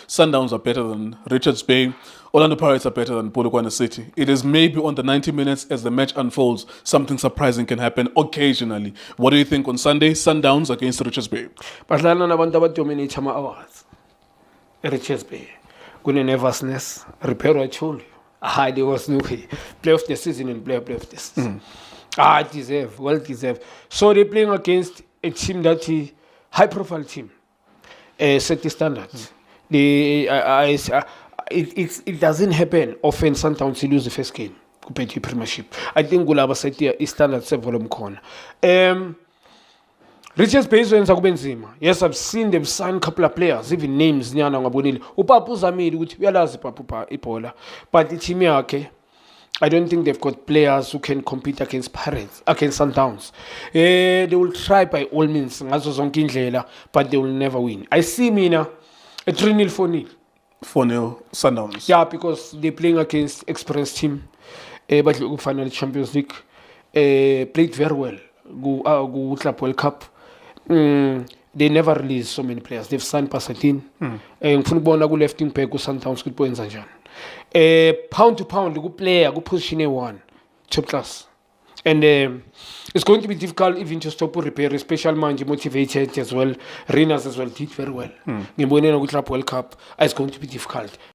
Sundowns are better than Richards Bay. Orlando Pirates are better than Polokwane City. It is maybe on the 90 minutes as the match unfolds, something surprising can happen occasionally. What do you think on Sunday? Sundowns against Richards Bay. Badlala nabantu abadominate ama-awards. Richards Bay. Kune-nervousness. Repero I told you. There was no way. Play of the season and play of the season. Well deserved. So they're playing against a team that high-profile team. Set the standards. It doesn't happen often. Sometimes you lose the first game compared to Premiership. I think we'll have set the standards volume corner. Richards Bay wenza kube nzima. Yes, I've seen them sign a couple of players, even names nyana ngabonile. Upapu Zamiri ukuthi uyalazi Papu ibola. But the team yakhe, I don't think they've got players who can compete against Pirates, against Sundowns. They will try by all means, ngazo zonke indlela, but they will never win. I see mina a 3-0 4-0. 4-0 Sundowns. Yeah, because they're playing against experienced team. But look, final Champions League. Played very well. Go Club World Cup. They never release so many players. They've signed Pasadena. Ngifuna ukubona ku left wing back ku Sundowns ukuthi boyenza njani. Pound to pound ku player ku position A1 top class. And it's going to be difficult even to stop repair, special manje motivated as well. Renas as well did very well. Ngibonela ku Club World Cup. It's going to be difficult.